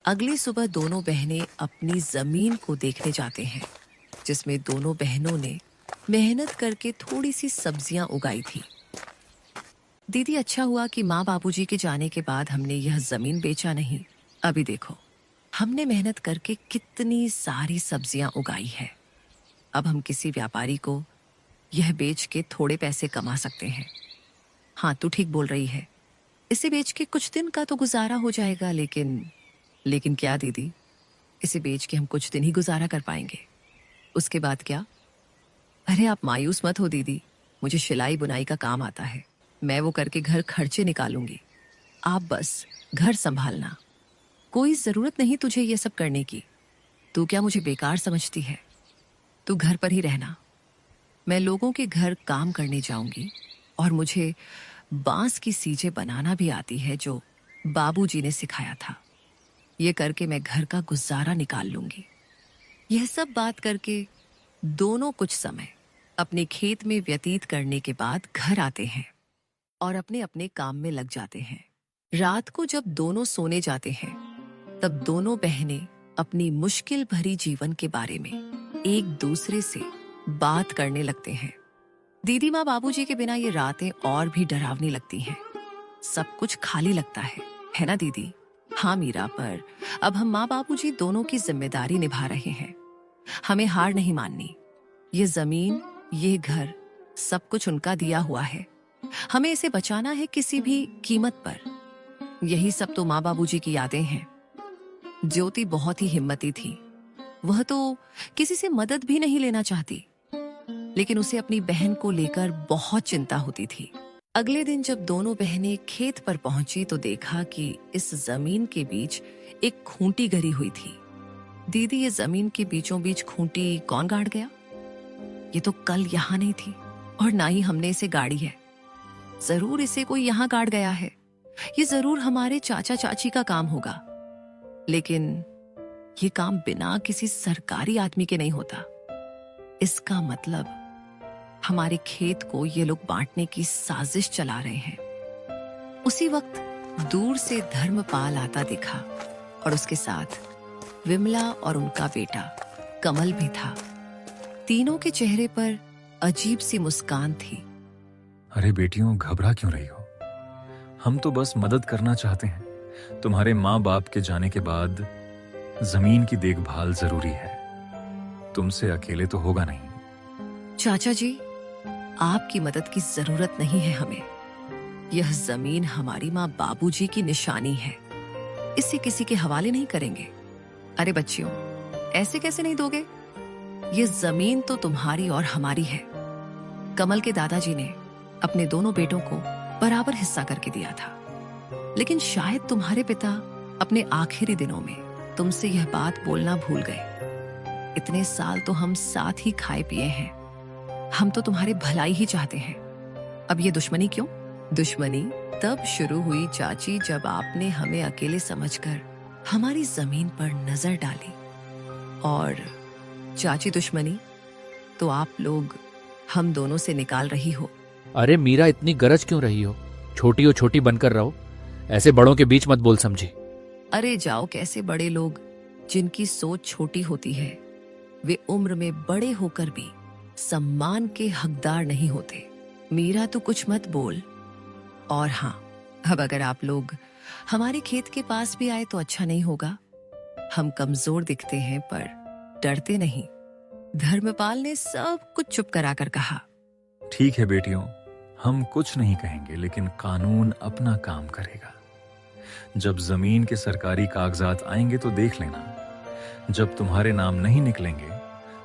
अगली सुबह दोनों बहनें अपनी जमीन को देखने जाते हैं, जिसमें दोनों बहनों ने मेहनत करके थोड़ी सी सब्जियां उगाई थी। दीदी, अच्छा हुआ कि माँ बाबूजी के जाने के बाद हमने यह जमीन बेचा नहीं। अभी देखो, हमने मेहनत करके कितनी सारी सब्जियां उगाई है। अब हम किसी व्यापारी को यह बेच के थोड़े पैसे कमा सकते हैं। हाँ, तू ठीक बोल रही है। इसे बेच के कुछ दिन का तो गुजारा हो जाएगा, लेकिन लेकिन क्या दीदी, इसे बेच के हम कुछ दिन ही गुजारा कर पाएंगे। उसके बाद क्या? अरे आप मायूस मत हो दीदी, मुझे सिलाई बुनाई का काम आता है। मैं वो करके घर खर्चे निकालूंगी। आप बस घर संभालना। कोई जरूरत नहीं तुझे ये सब करने की। तू क्या मुझे बेकार समझती है? तू घर पर ही रहना। मैं लोगों के घर काम करने जाऊंगी, और मुझे बांस की सीजें बनाना भी आती है, जो बाबूजी ने सिखाया था। ये करके मैं घर का गुजारा निकाल लूंगी। यह सब बात करके दोनों कुछ समय अपने खेत में व्यतीत करने के बाद घर आते हैं और अपने अपने काम में लग जाते हैं। रात को जब दोनों सोने जाते हैं, तब दोनों बहनें अपनी मुश्किल भरी जीवन के बारे में एक दूसरे से बात करने लगते हैं। दीदी, माँ बाबूजी के बिना ये रातें और भी डरावनी लगती हैं। सब कुछ खाली लगता है ना दीदी? हाँ मीरा, पर अब हम माँ बाबूजी दोनों की जिम्मेदारी निभा रहे हैं। हमें हार नहीं माननी। ये जमीन, ये घर, सब कुछ उनका दिया हुआ है। हमें इसे बचाना है किसी भी कीमत पर। यही सब तो माँ बाबूजी की यादें हैं। ज्योति बहुत ही हिम्मती थी। वह तो किसी से मदद भी नहीं लेना चाहती, लेकिन उसे अपनी बहन को लेकर बहुत चिंता होती थी। अगले दिन जब दोनों बहनें खेत पर पहुंची, तो देखा कि इस जमीन के बीच एक खूंटी गड़ी हुई थी। दीदी, ये जमीन के बीचों बीच खूंटी कौन गाड़ गया? ये तो कल यहाँ नहीं थी, और ना ही हमने इसे गाड़ी है। जरूर इसे कोई यहाँ गाड़ गया है। ये जरूर हमारे चाचा चाची का काम होगा। लेकिन ये काम बिना किसी सरकारी आदमी के नहीं होता। इसका मतलब हमारे खेत को ये लोग बांटने की साजिश चला रहे हैं। उसी वक्त दूर से धर्मपाल आता दिखा, और उसके साथ विमला और उनका बेटा कमल भी था। तीनों के चेहरे पर अजीब सी मुस्कान थी। अरे बेटियों, घबरा क्यों रही हो? हम तो बस मदद करना चाहते हैं। तुम्हारे माँ बाप के जाने के बाद जमीन की देखभाल जरूरी है। तुमसे अकेले तो होगा नहीं। चाचा जी, आपकी मदद की जरूरत नहीं है हमें। यह जमीन हमारी माँ बाबूजी की निशानी है। इसे किसी के हवाले नहीं करेंगे। अरे बच्चियों, ऐसे कैसे नहीं दोगे? ये जमीन तो तुम्हारी और हमारी है। कमल के दादाजी ने अपने दोनों बेटों को बराबर हिस्सा करके दिया था, लेकिन शायद तुम्हारे पिता अपने आखिरी दिनों में तुमसे यह बात बोलना भूल गए। इतने साल तो हम साथ ही खाए पिए हैं। हम तो तुम्हारे भलाई ही चाहते हैं। अब ये दुश्मनी क्यों? दुश्मनी तब शुरू हुई चाची, जब आपने हमें अकेले समझकर हमारी जमीन पर नजर डाली। और चाची, दुश्मनी तो आप लोग हम दोनों से निकाल रही हो। अरे मीरा, इतनी गरज क्यों रही हो? छोटी हो छोटी बनकर रहो। ऐसे बड़ों के बीच मत बोल, समझी? अरे जाओ, कैसे बड़े लोग जिनकी सोच छोटी होती है, वे उम्र में बड़े होकर भी सम्मान के हकदार नहीं होते। मीरा, तो कुछ मत बोल। और हाँ, अब अगर आप लोग हमारे खेत के पास भी आए तो अच्छा नहीं होगा। हम कमजोर दिखते हैं, पर डरते नहीं। धर्मपाल ने सब कुछ चुप कराकर कहा। ठीक है बेटियों, हम कुछ नहीं कहेंगे, लेकिन कानून अपना काम करेगा। जब जमीन के सरकारी कागजात आएंगे तो देख लेना। जब तुम्हारे नाम नहीं निकलेंगे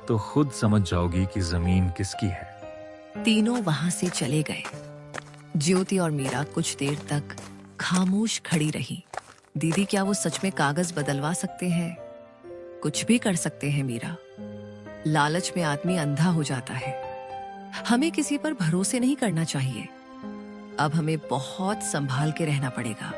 तो खुद समझ जाओगी कि जमीन किसकी है। तीनों वहां से चले गए। ज्योति और मीरा कुछ देर तक खामोश खड़ी रही। दीदी, क्या वो सच में कागज बदलवा सकते हैं? कुछ भी कर सकते हैं मीरा। लालच में आदमी अंधा हो जाता है। हमें किसी पर भरोसे नहीं करना चाहिए। अब हमें बहुत संभाल के रहना पड़ेगा।